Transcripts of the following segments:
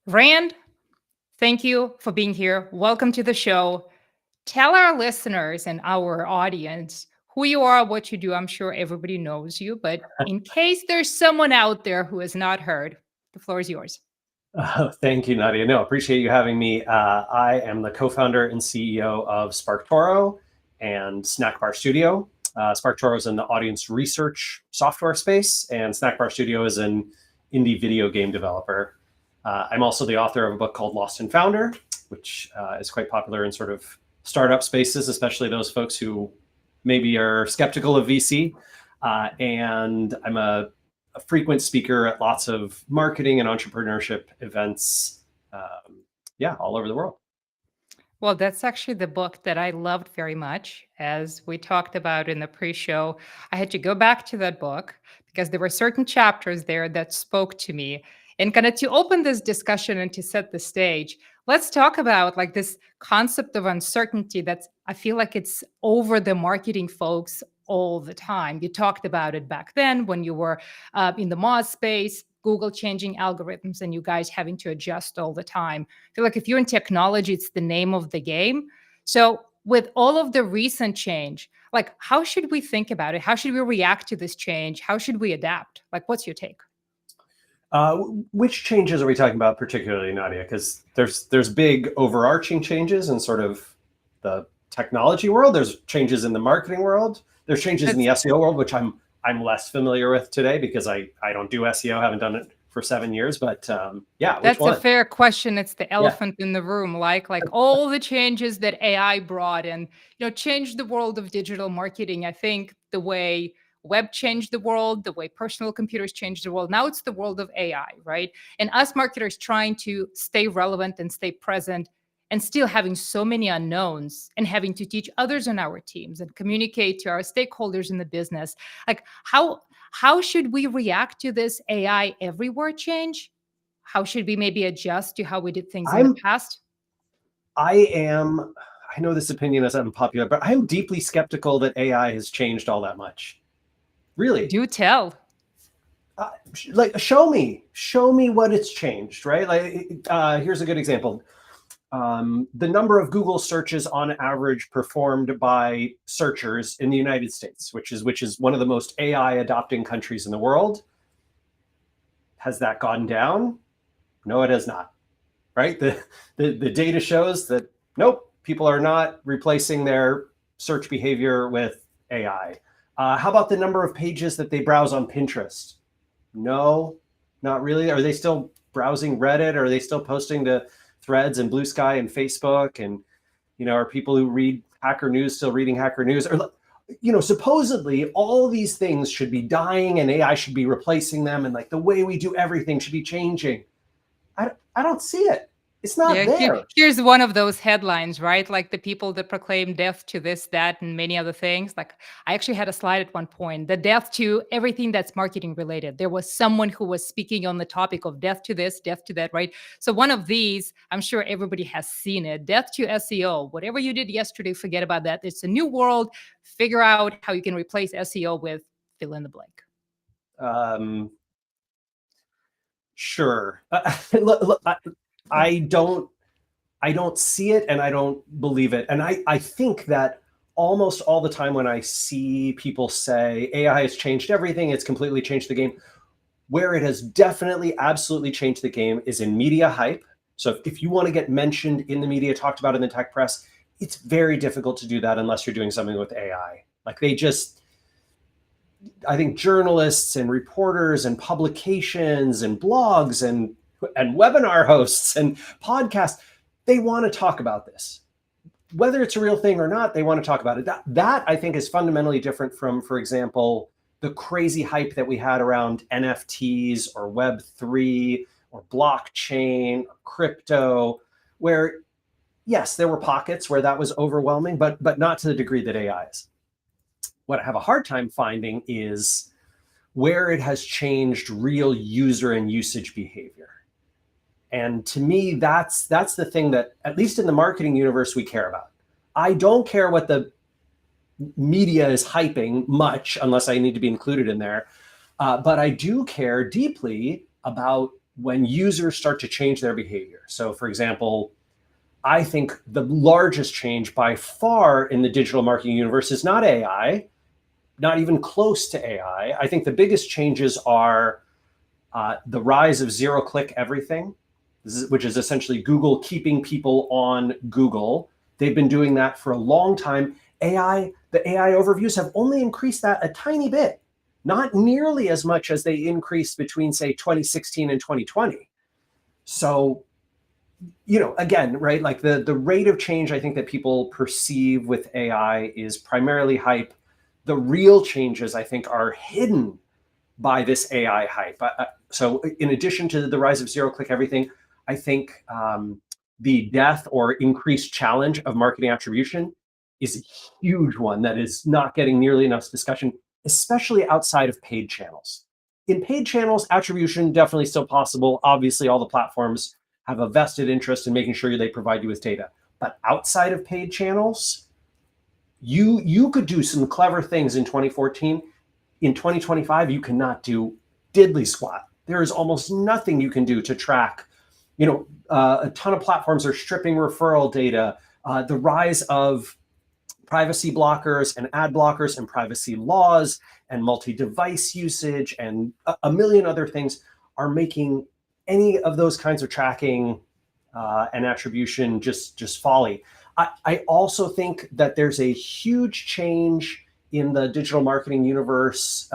Rand, thank you for being here. Welcome to the show. Tell our listeners and our audience who you are, what you do. I'm sure everybody knows you, but in case there's someone out there who has not heard, the floor is yours. Thank you, Nadia. No, appreciate you having me. I am the co-founder and CEO of SparkToro and Snack Bar Studio. SparkToro is in the audience research software space, and Snack Bar Studio is an indie video game developer. I'm also the author of a book called Lost and Founder, which is quite popular in sort of startup spaces, especially those folks who maybe are skeptical of VC. And I'm a frequent speaker at lots of marketing and entrepreneurship events, all over the world. Well, that's actually the book that I loved very much. As we talked about in the pre-show, I had to go back to that book because there were certain chapters there that spoke to me. And kind of to open this discussion and to set the stage, let's talk about like this concept of uncertainty that's I feel like it's over the marketing folks all the time. You talked about it back then when you were in the Moz space, Google changing algorithms, and you guys having to adjust all the time. I feel like if you're in technology, it's the name of the game. So with all of the recent change, like how should we think about it? How should we react to this change? How should we adapt? Like, what's your take? Which changes are we talking about particularly, Nadia? Because there's big overarching changes in sort of the technology world. There's changes in the marketing world. There's changes in the SEO world, which I'm less familiar with today because I don't do SEO, haven't done it for 7 years. But That's a fair question. It's the elephant in the room, like all the changes that AI brought and changed the world of digital marketing. I think the way web changed the world, the way personal computers changed the world. Now it's the world of AI, right? And us marketers trying to stay relevant and stay present and still having so many unknowns and having to teach others on our teams and communicate to our stakeholders in the business. Like how should we react to this AI everywhere change? How should we maybe adjust to how we did things in the past? I know this opinion is unpopular, but I'm deeply skeptical that AI has changed all that much. Really? Do tell. Show me what it's changed, right? Here's a good example. The number of Google searches on average performed by searchers in the United States, which is one of the most AI adopting countries in the world. Has that gone down? No, it has not, right? The data shows that, nope, people are not replacing their search behavior with AI. How about the number of pages that they browse on Pinterest? No, not really. Are they still browsing Reddit? Are they still posting to Threads and Blue Sky and Facebook? And, are people who read Hacker News still reading Hacker News? Or, supposedly all these things should be dying and AI should be replacing them. And like the way we do everything should be changing. I don't see it. It's not there. Here's one of those headlines, right? Like the people that proclaim death to this, that, and many other things. Like I actually had a slide at one point, the death to everything that's marketing related. There was someone who was speaking on the topic of death to this, death to that, right? So one of these, I'm sure everybody has seen it. Death to SEO. Whatever you did yesterday, forget about that. It's a new world. Figure out how you can replace SEO with fill in the blank. Sure. Look, I don't see it and I don't believe it. And I think that almost all the time when I see people say AI has changed everything, it's completely changed the game, where it has definitely absolutely changed the game is in media hype. So if you want to get mentioned in the media, talked about in the tech press, it's very difficult to do that unless you're doing something with AI. Like I think journalists and reporters and publications and blogs and webinar hosts and podcasts, they want to talk about this. Whether it's a real thing or not, they want to talk about it. That I think is fundamentally different from, for example, the crazy hype that we had around NFTs or Web3 or blockchain or crypto, where yes, there were pockets where that was overwhelming, but not to the degree that AI is. What I have a hard time finding is where it has changed real user and usage behavior. And to me, that's the thing that, at least in the marketing universe, we care about. I don't care what the media is hyping much, unless I need to be included in there. But I do care deeply about when users start to change their behavior. So for example, I think the largest change by far in the digital marketing universe is not AI, not even close to AI. I think the biggest changes are the rise of zero-click everything, which is essentially Google keeping people on Google. They've been doing that for a long time. The AI overviews have only increased that a tiny bit, not nearly as much as they increased between, say, 2016 and 2020. So, again, right, like the rate of change I think that people perceive with AI is primarily hype. The real changes I think are hidden by this AI hype. So in addition to the rise of zero-click everything, I think the death or increased challenge of marketing attribution is a huge one that is not getting nearly enough discussion, especially outside of paid channels. In paid channels, attribution definitely still possible. Obviously, all the platforms have a vested interest in making sure they provide you with data. But outside of paid channels, you could do some clever things in 2014. In 2025, you cannot do diddly squat. There is almost nothing you can do to track. A ton of platforms are stripping referral data. The rise of privacy blockers and ad blockers and privacy laws and multi-device usage and a million other things are making any of those kinds of tracking and attribution just folly. I also think that there's a huge change in the digital marketing universe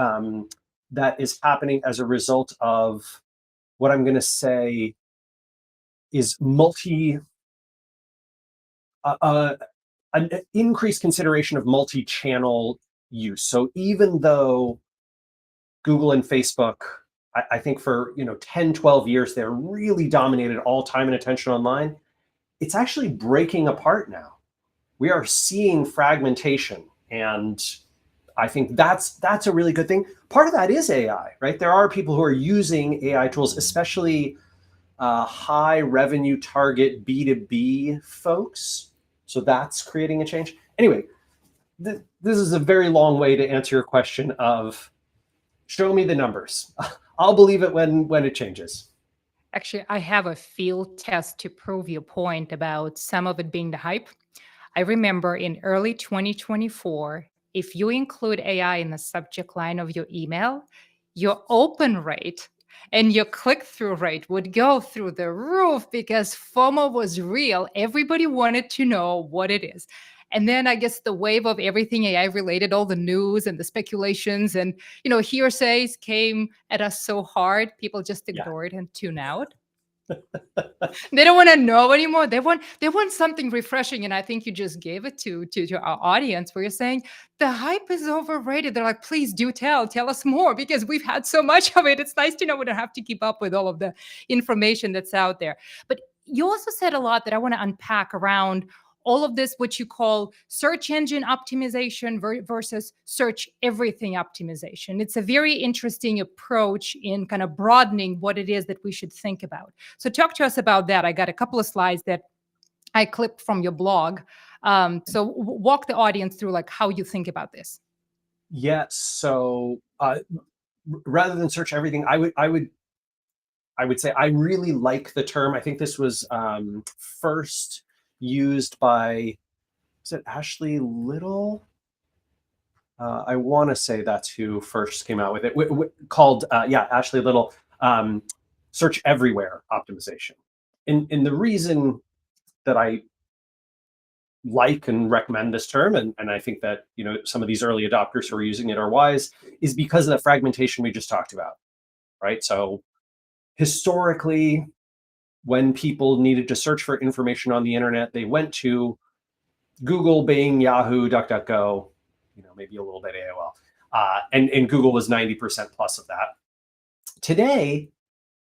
that is happening as a result of what I'm going to say is an increased consideration of multi-channel use. So even though Google and Facebook, I think for 10, 12 years, they're really dominated all time and attention online, it's actually breaking apart now. We are seeing fragmentation, and I think that's a really good thing. Part of that is AI, right? There are people who are using AI tools, especially high revenue target B2B folks. So that's creating a change. Anyway, this is a very long way to answer your question of show me the numbers. I'll believe it when it changes. Actually, I have a field test to prove your point about some of it being the hype. I remember in early 2024, if you include AI in the subject line of your email, your open rate and your click through rate would go through the roof because FOMO was real. Everybody wanted to know what it is. And then I guess the wave of everything AI related, all the news and the speculations and hearsays came at us so hard, people just ignored and tuned out. They don't want to know anymore. They want something refreshing, and I think you just gave it to our audience, where you're saying the hype is overrated. They're like, please do tell us more, because we've had so much of it. It's nice to know we don't have to keep up with all of the information that's out there. But you also said a lot that I want to unpack around all of this, what you call search engine optimization versus search everything optimization. It's a very interesting approach in kind of broadening what it is that we should think about. So talk to us about that. I got a couple of slides that I clipped from your blog. So walk the audience through like how you think about this. Yeah. So rather than search everything, I would say I really like the term. I think this was first used by, was it Ashley Little? I want to say that's who first came out with it, called Ashley Little, search everywhere optimization. And the reason that I like and recommend this term, and I think that some of these early adopters who are using it are wise, is because of the fragmentation we just talked about, right? So historically, when people needed to search for information on the internet, they went to Google, Bing, Yahoo, DuckDuckGo, maybe a little bit AOL, and Google was 90% plus of that. Today,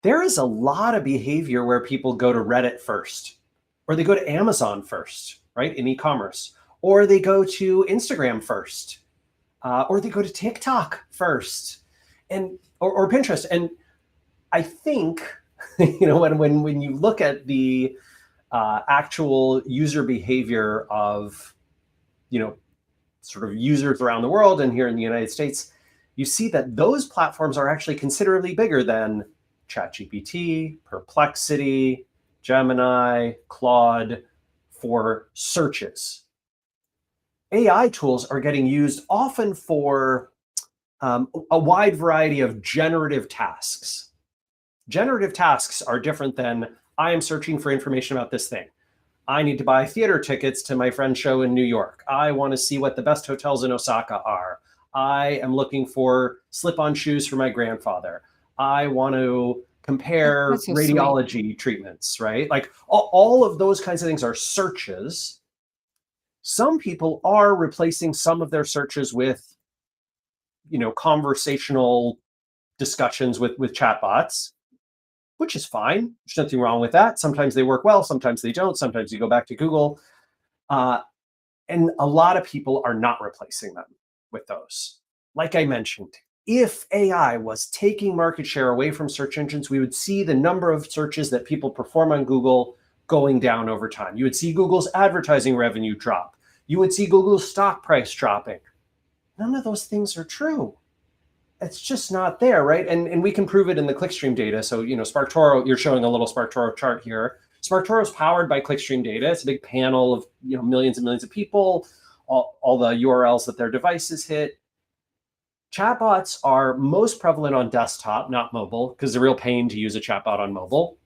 there is a lot of behavior where people go to Reddit first, or they go to Amazon first, right, in e-commerce, or they go to Instagram first, or they go to TikTok first, or Pinterest. And I think when you look at the actual user behavior of sort of users around the world and here in the United States, you see that those platforms are actually considerably bigger than ChatGPT, Perplexity, Gemini, Claude for searches. AI tools are getting used often for a wide variety of generative tasks. Generative tasks are different than I am searching for information about this thing. I need to buy theater tickets to my friend's show in New York. I want to see what the best hotels in Osaka are. I am looking for slip-on shoes for my grandfather. I want to compare That's so sweet. radiology treatments, right? Like all of those kinds of things are searches. Some people are replacing some of their searches with, conversational discussions with chatbots, which is fine. There's nothing wrong with that. Sometimes they work well, sometimes they don't. Sometimes you go back to Google. Uh, and a lot of people are not replacing them with those. Like I mentioned, if AI was taking market share away from search engines, we would see the number of searches that people perform on Google going down over time. You would see Google's advertising revenue drop. You would see Google's stock price dropping. None of those things are true. It's just not there, right? And we can prove it in the clickstream data. So, SparkToro, you're showing a little SparkToro chart here. SparkToro is powered by clickstream data. It's a big panel of millions and millions of people, all the URLs that their devices hit. Chatbots are most prevalent on desktop, not mobile, because it's a real pain to use a chatbot on mobile,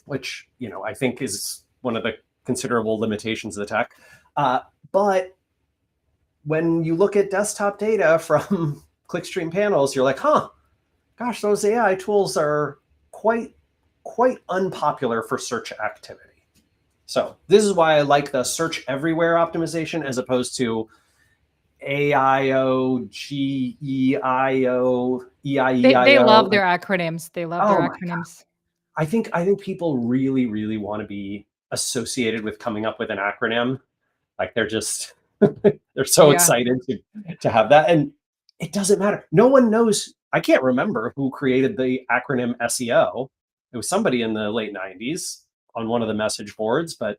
which I think is one of the considerable limitations of the tech. But when you look at desktop data from clickstream panels, you're like, gosh, those AI tools are quite unpopular for search activity. So this is why I like the search everywhere optimization as opposed to AIO, GEIO, They love EIEIO. their acronyms. They love their Oh my God. acronyms. I think people really, really want to be associated with coming up with an acronym. Like they're just they're so Yeah. excited to have that. And it doesn't matter. No one knows. I can't remember who created the acronym SEO. It was somebody in the late 90s on one of the message boards, but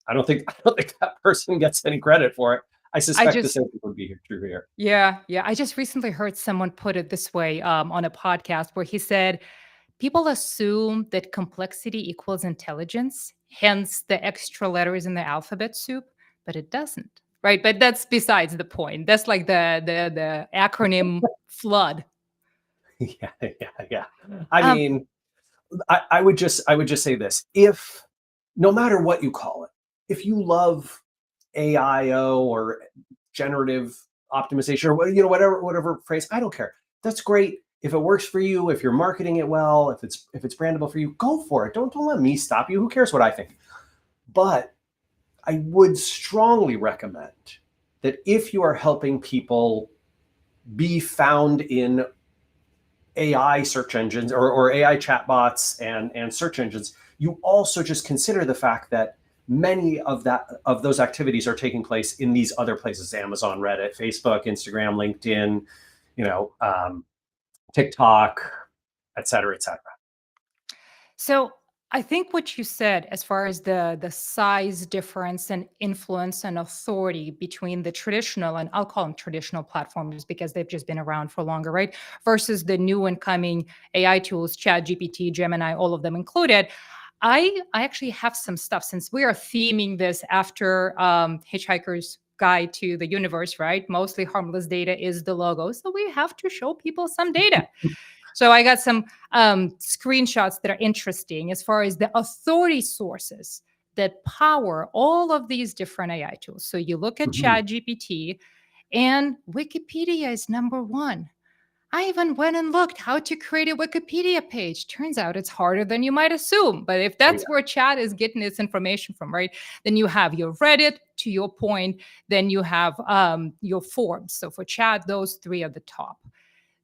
I don't think that person gets any credit for it. I I suspect the just same thing would be true here. Yeah. I just recently heard someone put it this way on a podcast where he said people assume that complexity equals intelligence, hence the extra letters in the alphabet soup, but it doesn't. Right. But that's besides the point. That's like the acronym flood. Yeah. I Um, mean, I would just say this: if no matter what you call it, if you love AIO or generative optimization or whatever phrase, I don't care. That's great. If it works for you, if you're marketing it well, if it's brandable for you, go for it. Don't let me stop you. Who cares what I think? But I would strongly recommend that if you are helping people be found in AI search engines or AI chatbots and search engines, you also just consider the fact that many of those activities are taking place in these other places: Amazon, Reddit, Facebook, Instagram, LinkedIn, TikTok, et cetera, et cetera. So I think what you said, as far as the size difference and influence and authority between the traditional, and I'll call them traditional platforms because they've just been around for longer, right? Versus the new and coming AI tools, Chat GPT, Gemini, all of them included. I actually have some stuff, since we are theming this after Hitchhiker's Guide to the Universe, right? Mostly harmless data is the logo. So we have to show people some data. So I got some screenshots that are interesting as far as the authority sources that power all of these different AI tools. So you look at Mhm. ChatGPT, and Wikipedia is number one. I even went and looked how to create a Wikipedia page. Turns out it's harder than you might assume. But if Oh, that's yeah. where chat is getting its information from, right? Then you have your Reddit, to your point. Then you have your Forbes. So for chat, those three are the top.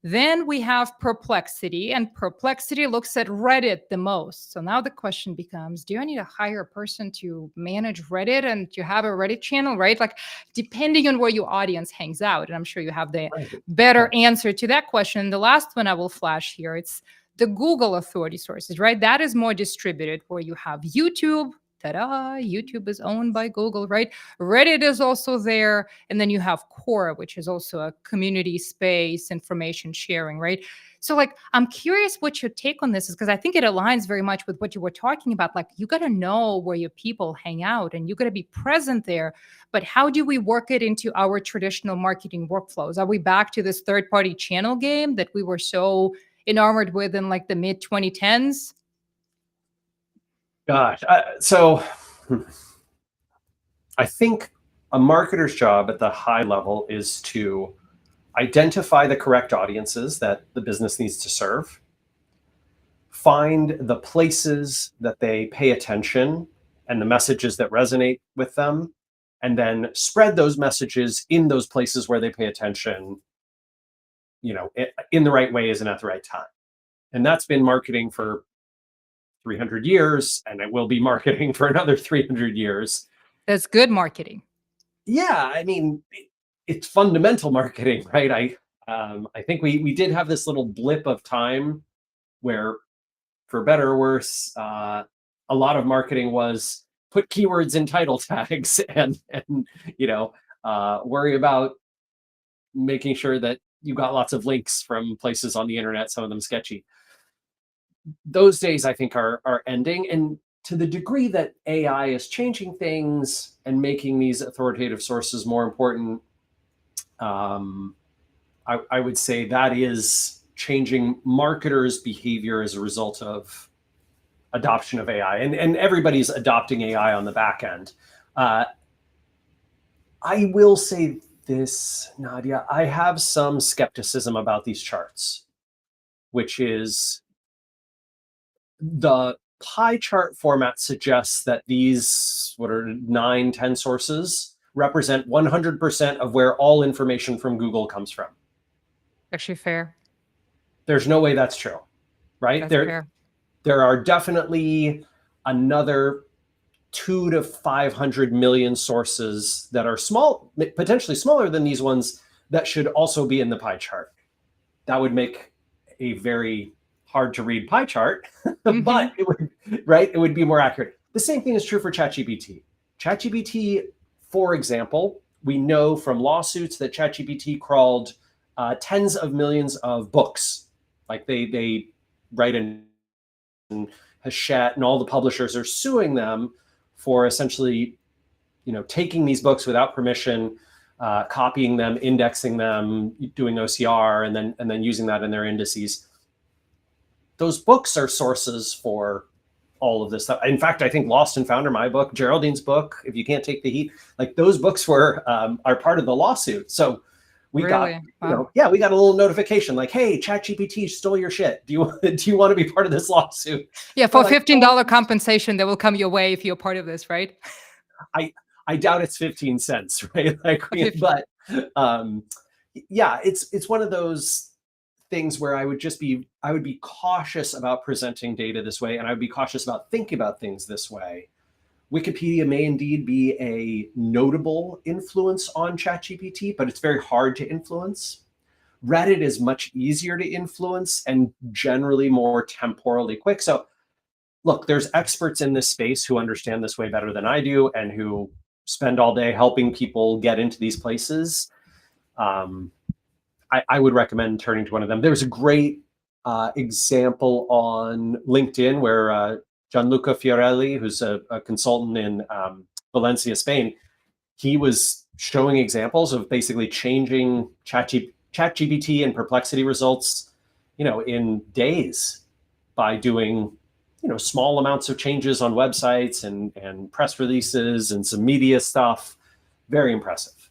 Then we have Perplexity, and Perplexity looks at Reddit the most. So now the question becomes, do I need to hire a person to manage Reddit and to have a Reddit channel, right? Like, depending on where your audience hangs out. And I'm sure you have the Right. better Yeah. answer to that question. The last one I will flash here, it's the Google authority sources, right? That is more distributed, where you have YouTube. Ta-da! YouTube is owned by Google, right? Reddit is also there. And then you have Quora, which is also a community space, information sharing, right? So, like, I'm curious what your take on this is, because I think it aligns very much with what you were talking about. Like, you got to know where your people hang out and you got to be present there. But how do we work it into our traditional marketing workflows? Are we back to this third party channel game that we were so enamored with in like the mid 2010s? Gosh, I think a marketer's job at the high level is to identify the correct audiences that the business needs to serve, find the places that they pay attention and the messages that resonate with them, and then spread those messages in those places where they pay attention, in the right ways and at the right time. And that's been marketing for 300 years, and it will be marketing for another 300 years. That's good marketing. Yeah, I mean, it's fundamental marketing, right? I think we did have this little blip of time where, for better or worse, a lot of marketing was put keywords in title tags and worry about making sure that you got lots of links from places on the internet, some of them sketchy. Those days, I think, are ending. And to the degree that AI is changing things and making these authoritative sources more important, I would say that is changing marketers' behavior as a result of adoption of AI. And everybody's adopting AI on the back end. I will say this, Nadia, I have some skepticism about these charts, which is the pie chart format suggests that these, 9, 10 sources represent 100% of where all information from Google comes from. Actually, fair. There's no way that's true, right? That's fair. There are definitely another 2 to 500 million sources that are small, potentially smaller than these ones, that should also be in the pie chart. That would make a very hard to read pie chart, but it would be more accurate. The same thing is true for ChatGPT. ChatGPT, for example, we know from lawsuits that ChatGPT crawled tens of millions of books. Like they write in Hachette, and all the publishers are suing them for essentially, taking these books without permission, copying them, indexing them, doing OCR, and then using that in their indices. Those books are sources for all of this stuff. In fact, I think Lost and Founder, my book, Geraldine's book, If You Can't Take the Heat, like those books are part of the lawsuit. So we got, we got a little notification like, hey, ChatGPT stole your shit. Do you want to be part of this lawsuit? Yeah, for $15 compensation that will come your way if you're part of this, right? I doubt it's 15 cents, right? But it's one of those things where I would be cautious about presenting data this way, and I would be cautious about thinking about things this way. Wikipedia may indeed be a notable influence on ChatGPT, but it's very hard to influence. Reddit is much easier to influence and generally more temporally quick. So look, there's experts in this space who understand this way better than I do and who spend all day helping people get into these places. I would recommend turning to one of them. There's a great example on LinkedIn where Gianluca Fiorelli, who's a consultant in Valencia, Spain, he was showing examples of basically changing ChatGPT and Perplexity results, in days by doing, small amounts of changes on websites and press releases and some media stuff. Very impressive.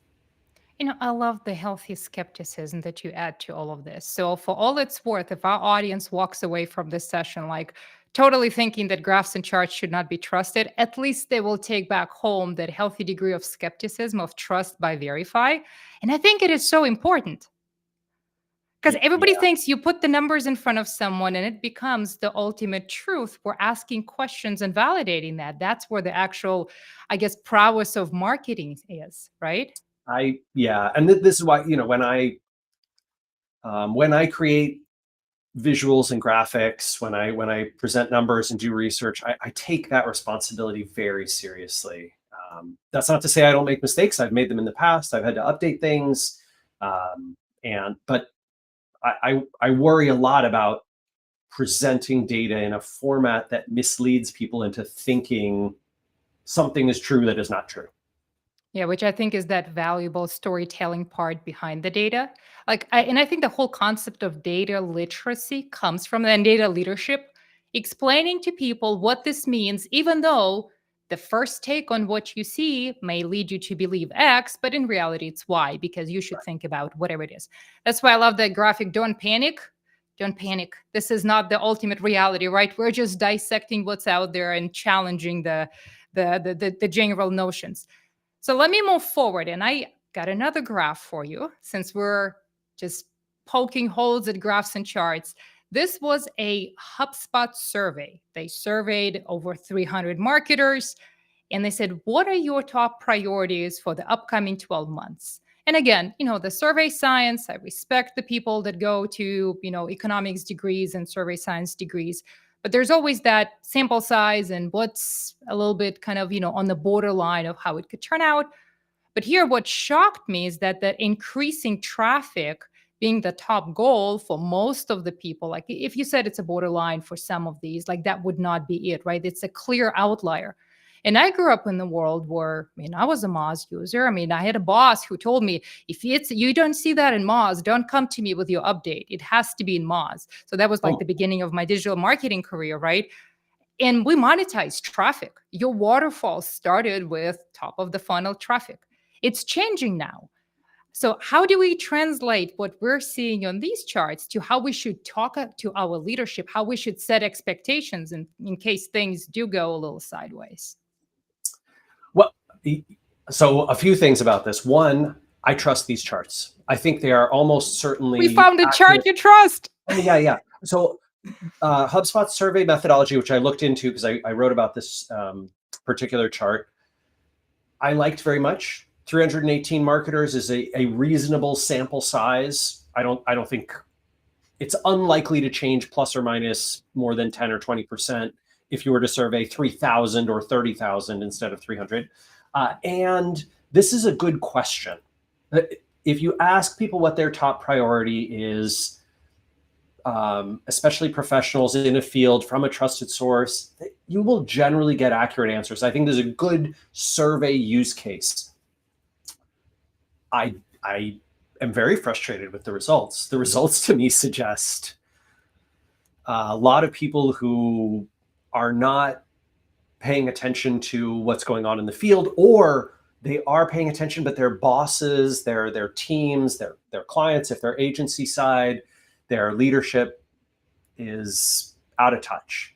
I love the healthy skepticism that you add to all of this. So, for all it's worth, if our audience walks away from this session like totally thinking that graphs and charts should not be trusted, at least they will take back home that healthy degree of skepticism, of trust by verify. And I think it is so important because everybody thinks you put the numbers in front of someone and it becomes the ultimate truth. We're asking questions and validating that. That's where the actual, I guess, prowess of marketing is, right? And this is why, when I create visuals and graphics, when I present numbers and do research, I take that responsibility very seriously. That's not to say I don't make mistakes. I've made them in the past. I've had to update things, but I worry a lot about presenting data in a format that misleads people into thinking something is true that is not true. Yeah, which I think is that valuable storytelling part behind the data. And I think the whole concept of data literacy comes from that, and data leadership, explaining to people what this means, even though the first take on what you see may lead you to believe X, but in reality it's Y, because you should think about whatever it is. That's why I love that graphic. Don't panic. Don't panic. This is not the ultimate reality, right? We're just dissecting what's out there and challenging the general notions. So let me move forward. And I got another graph for you since we're just poking holes at graphs and charts. This was a HubSpot survey. They surveyed over 300 marketers and they said, what are your top priorities for the upcoming 12 months? And again, the survey science, I respect the people that go to, economics degrees and survey science degrees, but there's always that sample size and what's a little bit kind of, on the borderline of how it could turn out. But here, what shocked me is that the increasing traffic being the top goal for most of the people, like if you said it's a borderline for some of these, like that would not be it, right? It's a clear outlier. And I grew up in the world where, I was a Moz user. I had a boss who told me, if you don't see that in Moz, don't come to me with your update. It has to be in Moz. So that was like the beginning of my digital marketing career, right? And we monetized traffic. Your waterfall started with top of the funnel traffic. It's changing now. So how do we translate what we're seeing on these charts to how we should talk to our leadership, how we should set expectations in case things do go a little sideways? Well, so a few things about this. One, I trust these charts. I think they are almost certainly We found a chart you trust. Yeah. So HubSpot's survey methodology, which I looked into because I wrote about this particular chart, I liked very much. 318 marketers is a reasonable sample size. I don't think it's unlikely to change plus or minus more than 10 or 20% if you were to survey 3,000 or 30,000 instead of 300. And this is a good question. If you ask people what their top priority is, especially professionals in a field from a trusted source, you will generally get accurate answers. I think there's a good survey use case. I am very frustrated with the results. The results to me suggest a lot of people who are not paying attention to what's going on in the field, or they are paying attention, but their bosses, their teams, their clients, if they're agency side, their leadership is out of touch.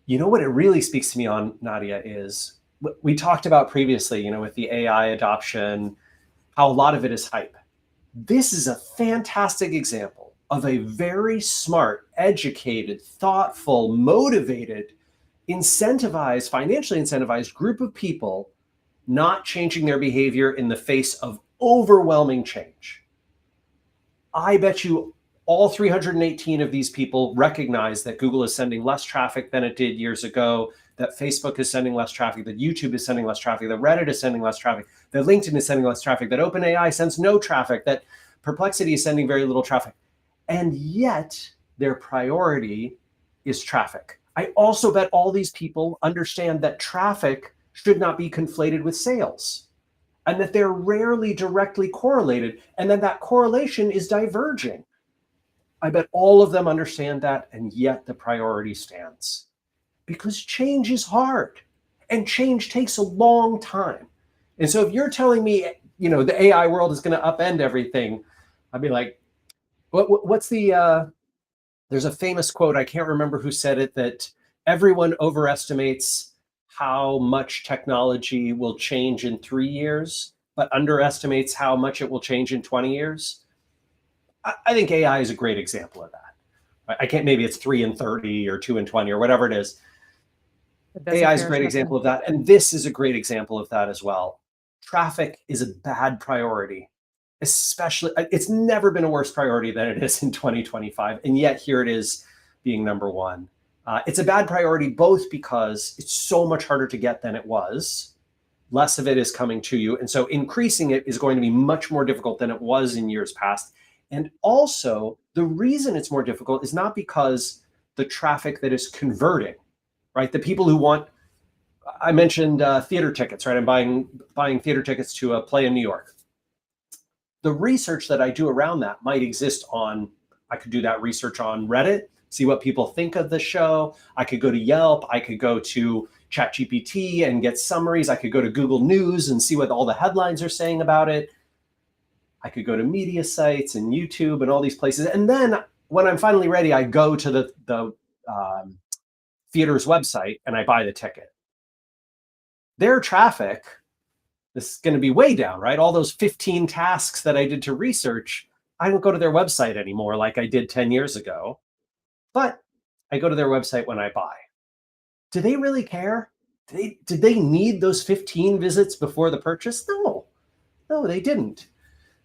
You know what it really speaks to me on, Nadia, is what we talked about previously, with the AI adoption, how a lot of it is hype. This is a fantastic example of a very smart, educated, thoughtful, motivated, incentivized, financially incentivized group of people not changing their behavior in the face of overwhelming change. I bet you all 318 of these people recognize that Google is sending less traffic than it did years ago, that Facebook is sending less traffic, that YouTube is sending less traffic, that Reddit is sending less traffic, that LinkedIn is sending less traffic, that OpenAI sends no traffic, that Perplexity is sending very little traffic. And yet their priority is traffic. I also bet all these people understand that traffic should not be conflated with sales, and that they're rarely directly correlated, and then that correlation is diverging. I bet all of them understand that, and yet the priority stands. Because change is hard, and change takes a long time. And so if you're telling me, the AI world is going to upend everything, I'd be like, what's there's a famous quote, I can't remember who said it, that everyone overestimates how much technology will change in 3 years, but underestimates how much it will change in 20 years. I think AI is a great example of that. I can't, maybe it's 3 and 30 or 2 and 20 or whatever it is. AI is a great example of that. And this is a great example of that as well. Traffic is a bad priority, especially, it's never been a worse priority than it is in 2025. And yet here it is being number one. It's a bad priority both because it's so much harder to get than it was. Less of it is coming to you. And so increasing it is going to be much more difficult than it was in years past. And also The reason it's more difficult is not because the traffic that is converting, right? The people who want, I mentioned theater tickets, right? I'm buying theater tickets to a play in New York. The research that I do around that might exist on, I could do that research on Reddit, see what people think of the show. I could go to Yelp. I could go to ChatGPT and get summaries. I could go to Google News and see what all the headlines are saying about it. I could go to media sites and YouTube and all these places. And then when I'm finally ready, I go to the theater's website and I buy the ticket. Their traffic is going to be way down, right? All those 15 tasks that I did to research, I don't go to their website anymore like I did 10 years ago. But I go to their website when I buy. Do they really care? Did they need those 15 visits before the purchase? No, they didn't.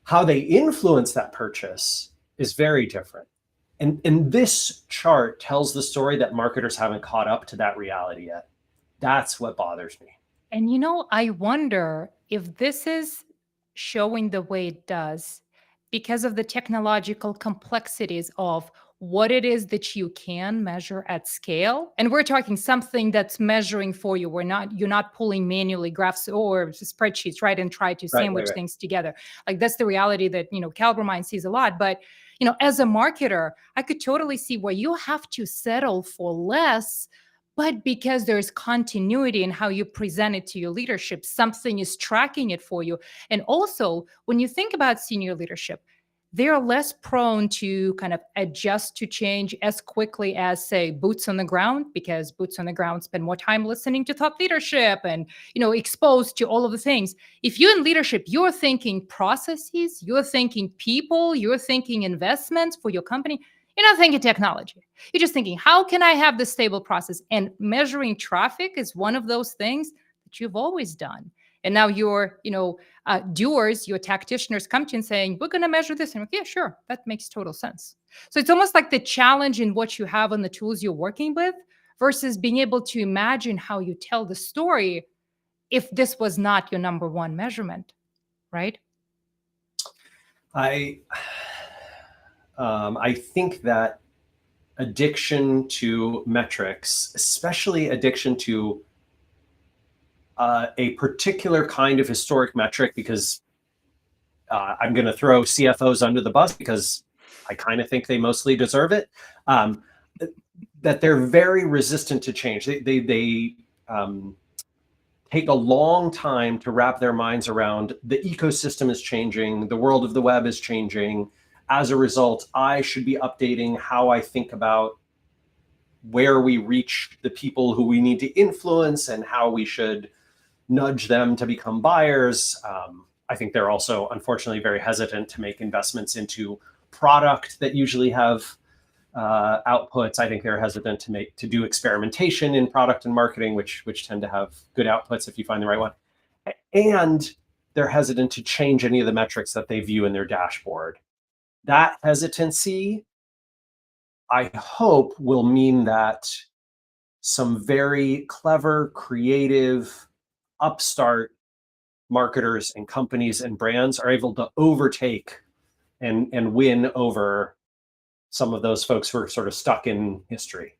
How they influence that purchase is very different. And this chart tells the story that marketers haven't caught up to that reality yet. That's what bothers me. And I wonder if this is showing the way it does because of the technological complexities of what it is that you can measure at scale. And we're talking something that's measuring for you. You're not pulling manually graphs or spreadsheets, right? And try to sandwich Right. things together. Like that's the reality that, CaliberMind sees a lot. But, as a marketer, I could totally see where you have to settle for less. But because there's continuity in how you present it to your leadership, something is tracking it for you. And also, when you think about senior leadership, they're less prone to kind of adjust to change as quickly as, say, boots on the ground, because boots on the ground spend more time listening to thought leadership and, exposed to all of the things. If you're in leadership, you're thinking processes, you're thinking people, you're thinking investments for your company. You're not thinking technology. You're just thinking, how can I have this stable process? And measuring traffic is one of those things that you've always done. And now your, doers, your tacticians come to you and saying, we're going to measure this. And I'm like, yeah, sure. That makes total sense. So it's almost like the challenge in what you have on the tools you're working with versus being able to imagine how you tell the story if this was not your number one measurement, right? I think that addiction to metrics, especially addiction to a particular kind of historic metric, because I'm going to throw CFOs under the bus because I kind of think they mostly deserve it, that they're very resistant to change. They take a long time to wrap their minds around the ecosystem is changing, the world of the web is changing. As a result, I should be updating how I think about where we reach the people who we need to influence and how we should nudge them to become buyers. I think they're also, unfortunately, very hesitant to make investments into product that usually have outputs. I think they're hesitant to do experimentation in product and marketing, which tend to have good outputs if you find the right one. And they're hesitant to change any of the metrics that they view in their dashboard. That hesitancy, I hope, will mean that some very clever, creative, upstart marketers and companies and brands are able to overtake and win over some of those folks who are sort of stuck in history.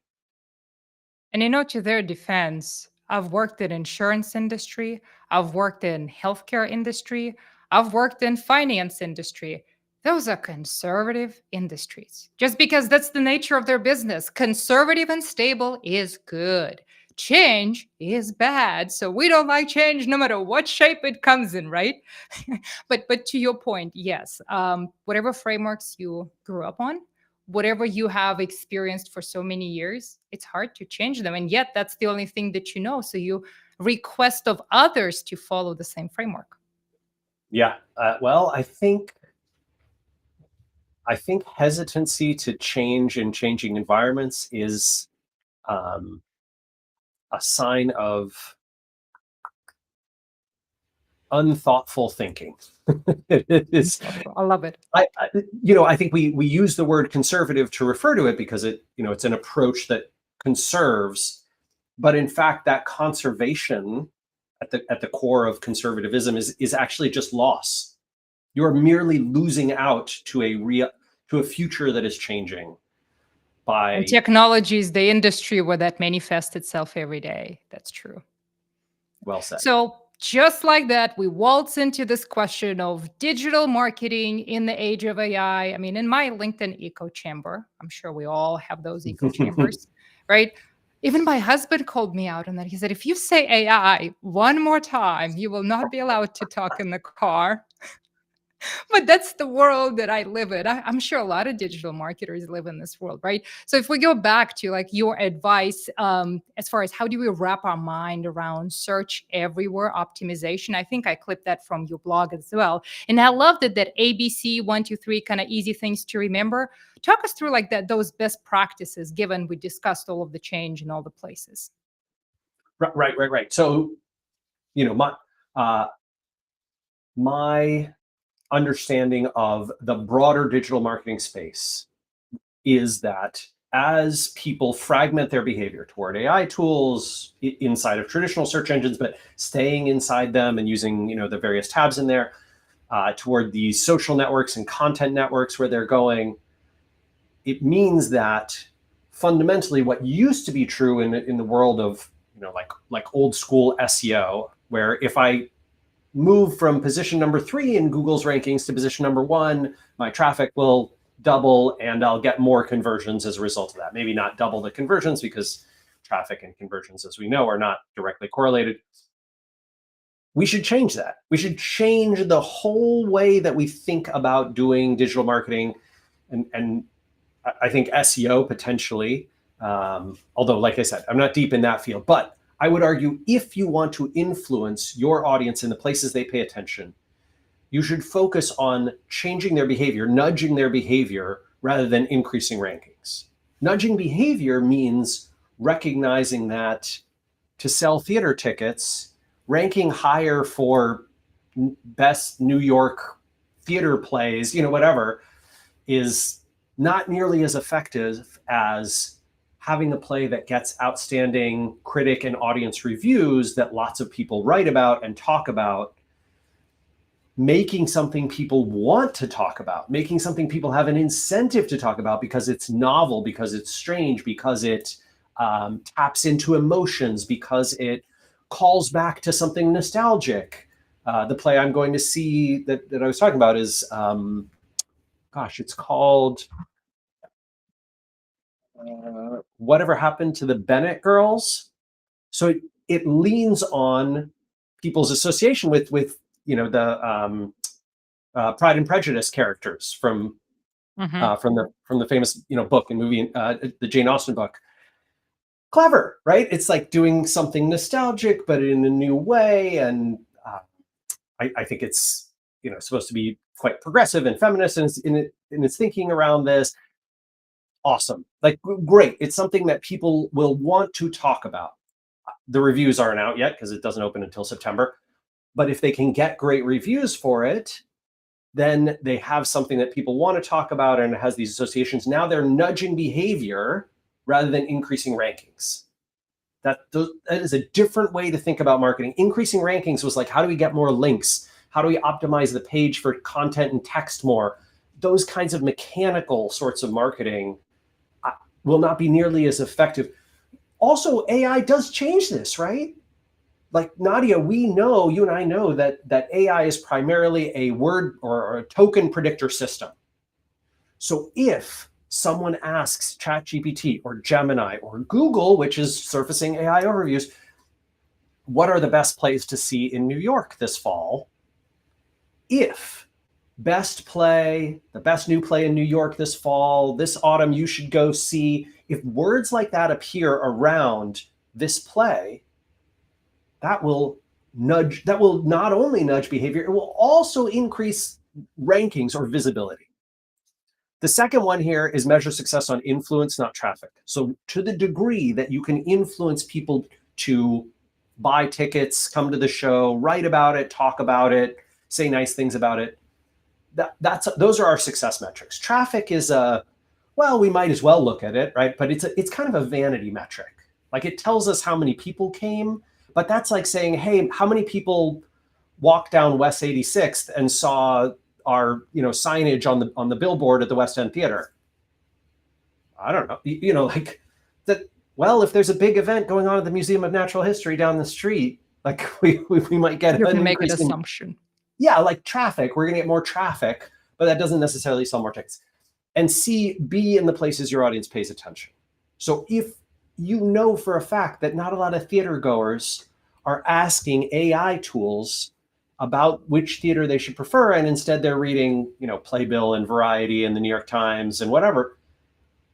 And to their defense, I've worked in insurance industry, I've worked in healthcare industry, I've worked in finance industry. Those are conservative industries. Just because that's the nature of their business. Conservative and stable is good. Change is bad. So we don't like change no matter what shape it comes in, right? But to your point, yes, whatever frameworks you grew up on, whatever you have experienced for so many years, it's hard to change them. And yet that's the only thing that you know. So you request of others to follow the same framework. Yeah. Well, I think hesitancy to change in changing environments is a sign of unthoughtful thinking. It is. I love it. I think we use the word conservative to refer to it because it's an approach that conserves, but in fact, that conservation at the core of conservatism is actually just loss. You're merely losing out to to a future that is changing And by, technology is the industry where that manifests itself every day. That's true. well said. So, just like that, we waltz into this question of digital marketing in the age of AI. I mean, in my LinkedIn echo chamber, I'm sure we all have those echo chambers, right? Even my husband called me out on that. He said, if you say AI one more time, you will not be allowed to talk in the car. But that's the world that I live in. I'm sure a lot of digital marketers live in this world, right? So if we go back to like your advice, as far as how do we wrap our mind around search everywhere optimization, I think I clipped that from your blog as well. And I loved it that ABC 1, 2, 3 kind of easy things to remember. Talk us through like that, those best practices, given we discussed all of the change in all the places. Right. So, my understanding of the broader digital marketing space is that as people fragment their behavior toward AI tools inside of traditional search engines, but staying inside them and using the various tabs in there, toward these social networks and content networks where they're going, it means that fundamentally what used to be true in the world of like old school SEO, where if I move from position number 3 in Google's rankings to position number 1, my traffic will double and I'll get more conversions as a result of that. Maybe not double the conversions, because traffic and conversions, as we know, are not directly correlated. We should change that. We should change the whole way that we think about doing digital marketing, and I think SEO potentially, although like I said, I'm not deep in that field, but I would argue if you want to influence your audience in the places they pay attention, you should focus on changing their behavior, nudging their behavior, rather than increasing rankings. Nudging behavior means recognizing that to sell theater tickets, ranking higher for best New York theater plays, whatever, is not nearly as effective as having a play that gets outstanding critic and audience reviews that lots of people write about and talk about, making something people want to talk about, making something people have an incentive to talk about because it's novel, because it's strange, because it taps into emotions, because it calls back to something nostalgic. The play I'm going to see that I was talking about is, it's called Whatever Happened to the Bennett Girls. So it leans on people's association with the Pride and Prejudice characters from the famous book and movie, the Jane Austen book. Clever, right? It's like doing something nostalgic but in a new way, and I think it's supposed to be quite progressive and feminist in its thinking around this. Awesome. Like, great. It's something that people will want to talk about. The reviews aren't out yet because it doesn't open until September. But if they can get great reviews for it, then they have something that people want to talk about, and it has these associations. Now they're nudging behavior rather than increasing rankings. That is a different way to think about marketing. Increasing rankings was like, how do we get more links? How do we optimize the page for content and text more? Those kinds of mechanical sorts of marketing will not be nearly as effective. Also, AI does change this, right? Like, Nadia, we know, you and I know that AI is primarily a word or a token predictor system. So if someone asks ChatGPT or Gemini or Google, which is surfacing AI overviews, what are the best plays to see in New York this fall? If best play, the best new play in New York this fall, this autumn, you should go see, if words like that appear around this play, that will not only nudge behavior, it will also increase rankings or visibility. The second one here is measure success on influence, not traffic. So to the degree that you can influence people to buy tickets, come to the show, write about it, talk about it, say nice things about it, those are our success metrics. Traffic is we might as well look at it, right? But it's kind of a vanity metric. Like, it tells us how many people came, but that's like saying, hey, how many people walked down West 86th and saw our signage on the billboard at the West End Theater? I don't know. Like that. Well, if there's a big event going on at the Museum of Natural History down the street, like we might get You an can make an increase in, assumption. yeah, like traffic. We're gonna get more traffic, but that doesn't necessarily sell more tickets. And C, be in the places your audience pays attention. So if you know for a fact that not a lot of theater goers are asking AI tools about which theater they should prefer, and instead they're reading, Playbill and Variety and the New York Times and whatever,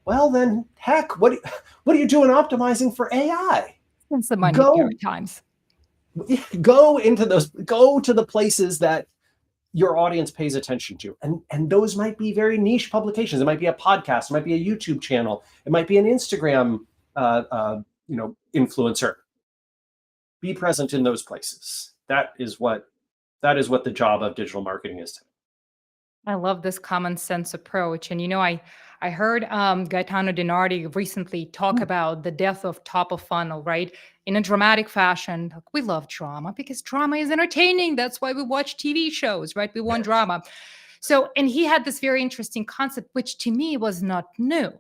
well then, heck, what are you doing optimizing for AI? It's the money Go- New York Times. Go to the places that your audience pays attention to. And those might be very niche publications. It might be a podcast, it might be a YouTube channel, it might be an Instagram influencer. Be present in those places. That is what the job of digital marketing is today. I love this common sense approach. And I heard Gaetano Dinardi recently talk about the death of top of funnel, right? In a dramatic fashion. Like, we love drama because drama is entertaining. That's why we watch TV shows, right? We want drama. So, and he had this very interesting concept, which to me was not new.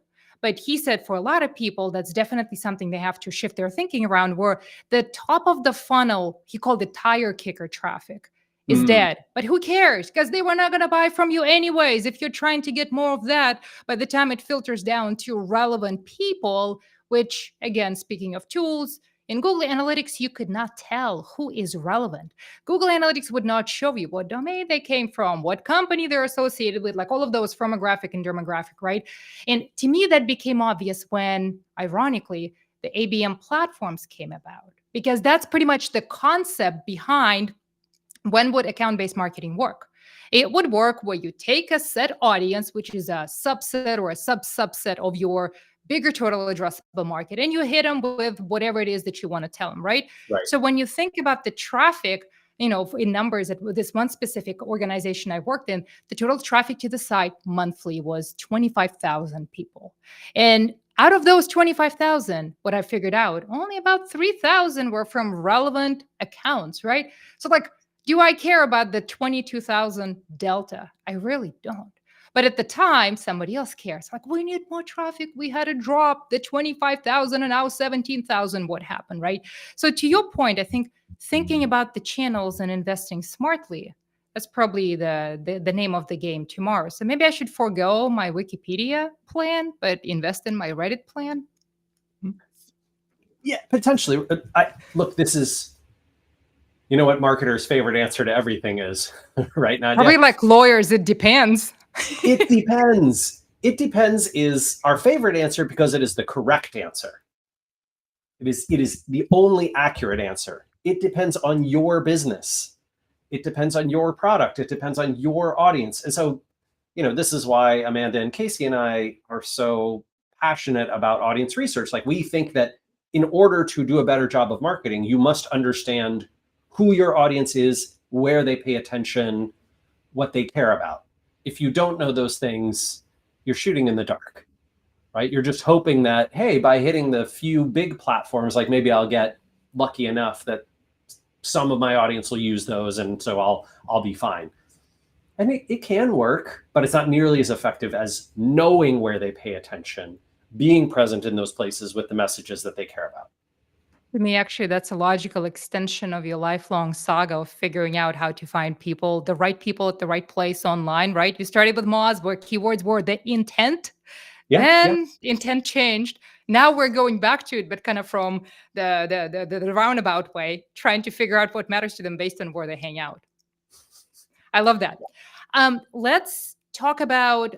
But he said for a lot of people, that's definitely something they have to shift their thinking around, where the top of the funnel, he called it tire kicker traffic, is dead. But who cares? Because they were not going to buy from you anyways. If you're trying to get more of that, by the time it filters down to relevant people, which, again, speaking of tools, in Google Analytics, you could not tell who is relevant. Google Analytics would not show you what domain they came from, what company they're associated with, like all of those firmographic and demographic, right? And to me, that became obvious when, ironically, the ABM platforms came about, because that's pretty much the concept behind when would account-based marketing work. It would work where you take a set audience, which is a subset or a subset of your bigger total addressable market, and you hit them with whatever it is that you want to tell them, right? Right. So when you think about the traffic, in numbers at this one specific organization I worked in, the total traffic to the site monthly was 25,000 people. And out of those 25,000, what I figured out, only about 3,000 were from relevant accounts, right? So do I care about the 22,000 delta? I really don't. But at the time, somebody else cares. Like, we need more traffic. We had a drop, the 25,000 and now 17,000. What happened, right? So to your point, I think thinking about the channels and investing smartly, that's probably the name of the game tomorrow. So maybe I should forego my Wikipedia plan, but invest in my Reddit plan. Yeah, potentially. Look, this is, what marketers' favorite answer to everything is, right? Nadia? Probably like lawyers, it depends. It depends. It depends is our favorite answer because it is the correct answer. It is the only accurate answer. It depends on your business. It depends on your product. It depends on your audience. And so, this is why Amanda and Casey and I are so passionate about audience research. Like, we think that in order to do a better job of marketing, you must understand who your audience is, where they pay attention, what they care about. If you don't know those things, you're shooting in the dark, right? You're just hoping that, hey, by hitting the few big platforms, like maybe I'll get lucky enough that some of my audience will use those, and so I'll be fine. And it can work, but it's not nearly as effective as knowing where they pay attention, being present in those places with the messages that they care about. To me, actually, that's a logical extension of your lifelong saga of figuring out how to find people, the right people at the right place online, right? You started with Moz, where keywords were the intent. Then intent changed. Now we're going back to it, but kind of from the roundabout way, trying to figure out what matters to them based on where they hang out. I love that. Let's talk about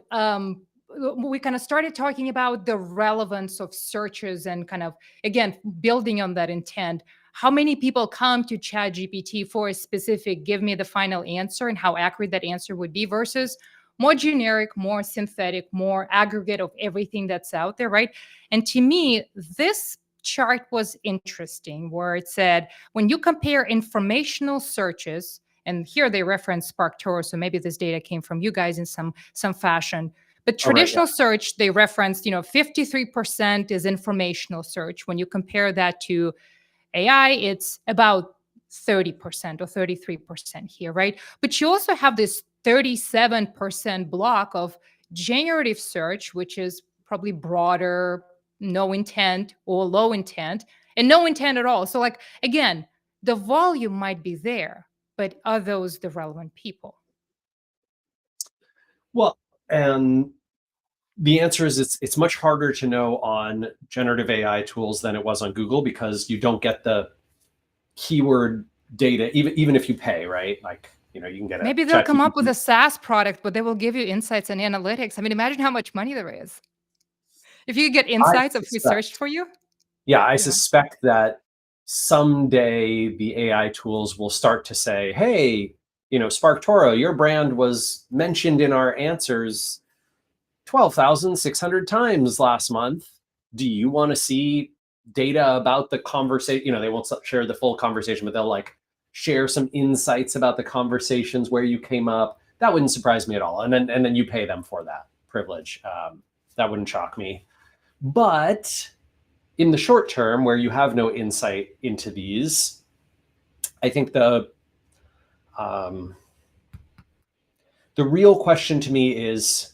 we kind of started talking about the relevance of searches and kind of, again, building on that intent. How many people come to ChatGPT for a specific, give me the final answer, and how accurate that answer would be versus more generic, more synthetic, more aggregate of everything that's out there, right? And to me, this chart was interesting where it said, when you compare informational searches, and here they reference SparkToro, so maybe this data came from you guys in some fashion. But traditional search, they referenced, 53% is informational search. When you compare that to AI, it's about 30% or 33% here, right? But you also have this 37% block of generative search, which is probably broader, no intent or low intent, and no intent at all. So, like, again, the volume might be there, but are those the relevant people? Well, and the answer is it's much harder to know on generative AI tools than it was on Google, because you don't get the keyword data, even if you pay, right? Like, you can get a Maybe they'll chat come up with GPT. a SaaS product, but they will give you insights and analytics. I mean, imagine how much money there is. If you get I insights of who searched suspect, for you, yeah, I yeah. suspect that someday the AI tools will start to say, hey, SparkToro, your brand was mentioned in our answers 12,600 times last month. Do you want to see data about the conversation? They won't share the full conversation, but they'll like share some insights about the conversations where you came up. That wouldn't surprise me at all. And then you pay them for that privilege. That wouldn't shock me. But in the short term, where you have no insight into these, I think the real question to me is,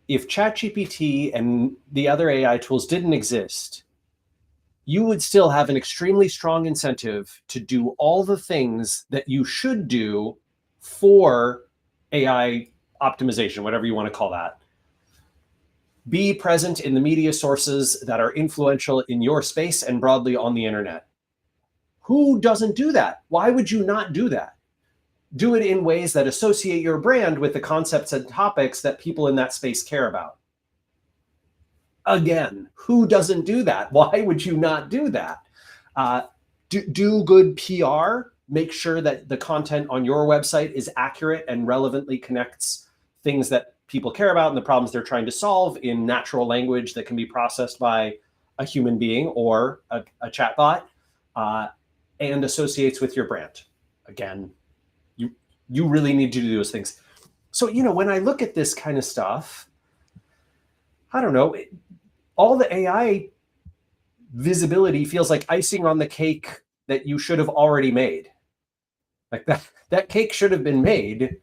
if ChatGPT and the other AI tools didn't exist, you would still have an extremely strong incentive to do all the things that you should do for AI optimization, whatever you want to call that. Be present in the media sources that are influential in your space and broadly on the internet. Who doesn't do that? Why would you not do that? Do it in ways that associate your brand with the concepts and topics that people in that space care about. Again, who doesn't do that? Why would you not do that? Do good PR. Make sure that the content on your website is accurate and relevantly connects things that people care about and the problems they're trying to solve in natural language that can be processed by a human being or a chatbot, and associates with your brand. Again, you really need to do those things. So, when I look at this kind of stuff, I don't know, all the AI visibility feels like icing on the cake that you should have already made. Like that cake should have been made.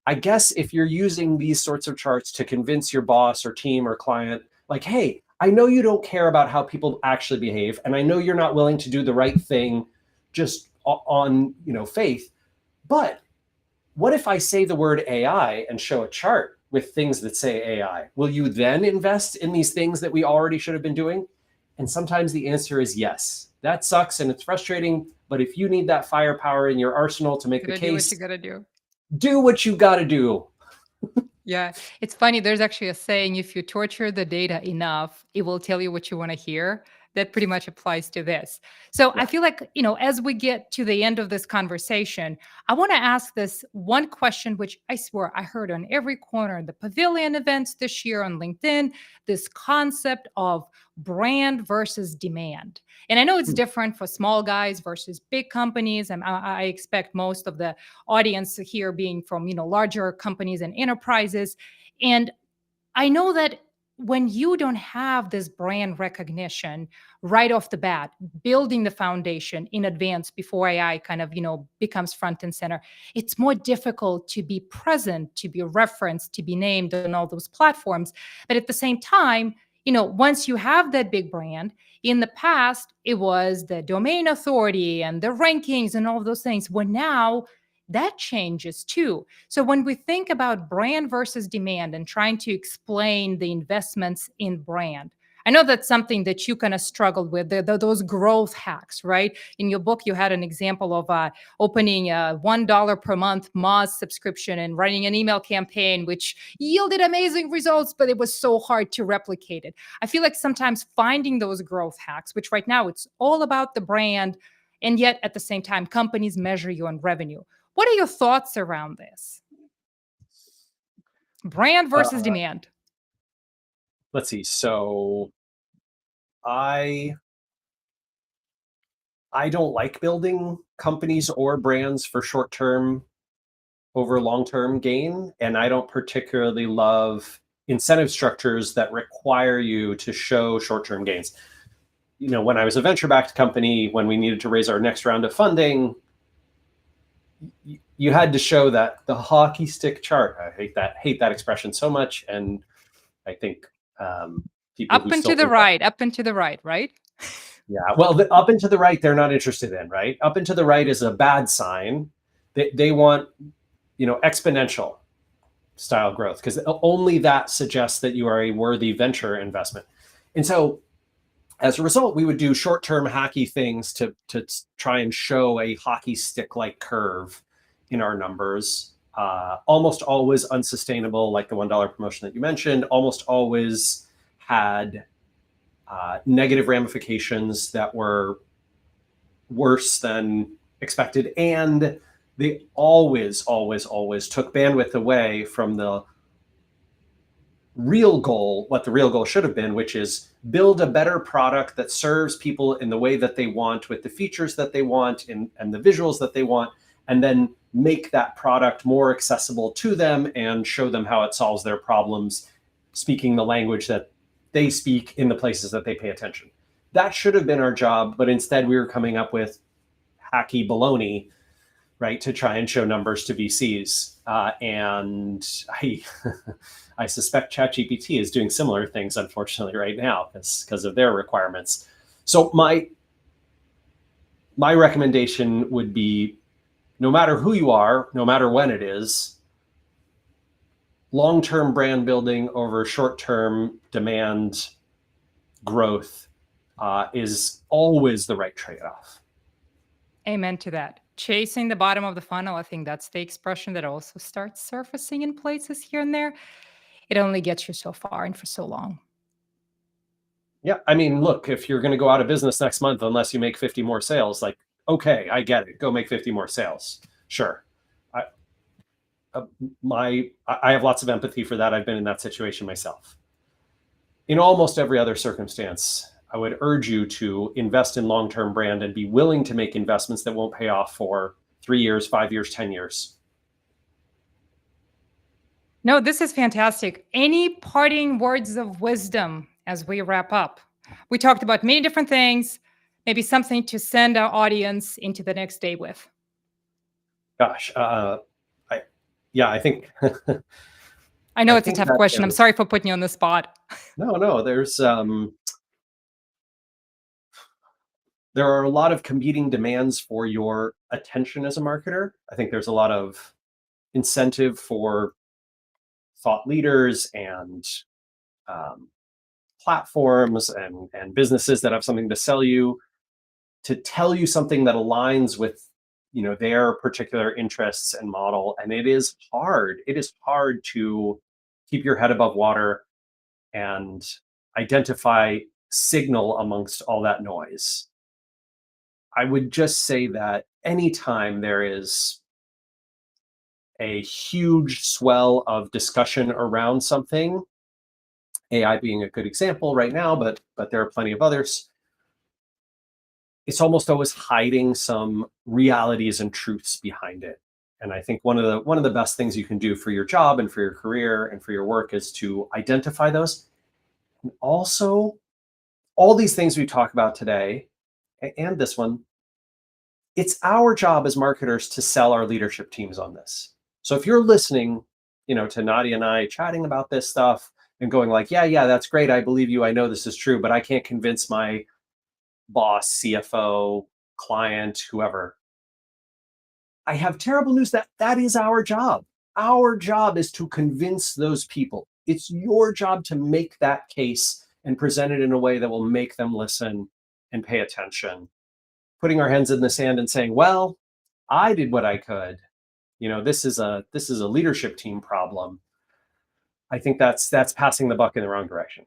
I guess if you're using these sorts of charts to convince your boss or team or client, like, hey, I know you don't care about how people actually behave, and I know you're not willing to do the right thing just on faith, but what if I say the word AI and show a chart with things that say AI? Will you then invest in these things that we already should have been doing? And sometimes the answer is yes. That sucks and it's frustrating, but if you need that firepower in your arsenal to make the Gotta do what you case, gotta do. do what you got to do. Yeah, it's funny. There's actually a saying, if you torture the data enough, it will tell you what you want to hear. That pretty much applies to this. So I Yeah. feel like, as we get to the end of this conversation, I want to ask this one question, which I swear I heard on every corner in the pavilion events this year on LinkedIn, this concept of brand versus demand. And I know it's Hmm. different for small guys versus big companies. And I expect most of the audience here being from larger companies and enterprises. And I know that when you don't have this brand recognition right off the bat, building the foundation in advance before AI kind of becomes front and center, it's more difficult to be present, to be referenced, to be named on all those platforms. But at the same time, once you have that big brand, in the past it was the domain authority and the rankings and all of those things. Well, now that changes too. So when we think about brand versus demand and trying to explain the investments in brand, I know that's something that you kind of struggled with, those growth hacks, right? In your book, you had an example of opening a $1 per month Moz subscription and running an email campaign, which yielded amazing results, but it was so hard to replicate it. I feel like sometimes finding those growth hacks, which right now it's all about the brand, and yet at the same time, companies measure you on revenue. What are your thoughts around this? Brand versus Uh, demand. let's see. So I I don't like building companies or brands for short term over long term gain, and I don't particularly love incentive structures that require you to show short term gains. When I was a venture backed company, when we needed to raise our next round of funding, you had to show that the hockey stick chart. I hate that expression so much, and I think people Up who and still to the think that, right, up and to the right, right? yeah, well, up and to the right, they're not interested in, right? Up and to the right is a bad sign. They want, exponential style growth, because only that suggests that you are a worthy venture investment. And so as a result, we would do short-term hacky things to try and show a hockey stick-like curve in our numbers. Almost always unsustainable, like the $1 promotion that you mentioned. Almost always had negative ramifications that were worse than expected, and they always, always, always took bandwidth away from the real goal, what the real goal should have been, which is build a better product that serves people in the way that they want, with the features that they want and the visuals that they want, and then make that product more accessible to them and show them how it solves their problems, speaking the language that they speak in the places that they pay attention. That should have been our job, but instead we were coming up with hacky baloney, right, to try and show numbers to VCs. And I suspect ChatGPT is doing similar things, unfortunately, right now because of their requirements. So my recommendation would be, no matter who you are, no matter when it is, long-term brand building over short-term demand growth is always the right trade-off. Amen to that. Chasing the bottom of the funnel, I think that's the expression that also starts surfacing in places here and there. It only gets you so far and for so long. Yeah, I mean, look, if you're going to go out of business next month unless you make 50 more sales, like, okay, I get it. Go make 50 more sales. Sure. I have lots of empathy for that. I've been in that situation myself. In almost every other circumstance, I would urge you to invest in long-term brand and be willing to make investments that won't pay off for 3 years, 5 years, 10 years. No, this is fantastic. Any parting words of wisdom as we wrap up? We talked about many different things, maybe something to send our audience into the next day with. Gosh, I think I know I it's a think tough that question. I'm sorry for putting you on the spot. no, there are a lot of competing demands for your attention as a marketer. I think there's a lot of incentive for thought leaders and platforms and businesses that have something to sell you, to tell you something that aligns with their particular interests and model. And it is hard to keep your head above water and identify signal amongst all that noise. I would just say that anytime there is a huge swell of discussion around something, AI being a good example right now, but there are plenty of others, it's almost always hiding some realities and truths behind it. And I think one of the best things you can do for your job and for your career and for your work is to identify those. And also, all these things we talk about today, and this one, it's our job as marketers to sell our leadership teams on this. So if you're listening, to Nadia and I chatting about this stuff and going like, yeah, that's great. I believe you. I know this is true, but I can't convince my boss, CFO, client, whoever. I have terrible news. That is our job. Our job is to convince those people. It's your job to make that case and present it in a way that will make them listen and pay attention. Putting our heads in the sand and saying, well, I did what I could. This is a leadership team problem. I think that's passing the buck in the wrong direction.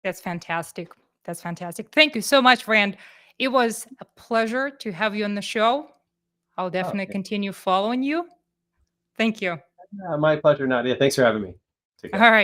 That's fantastic. That's fantastic. Thank you so much, Rand. It was a pleasure to have you on the show. I'll definitely continue following you. Thank you. My pleasure, Nadia. Thanks for having me. Take care. All right.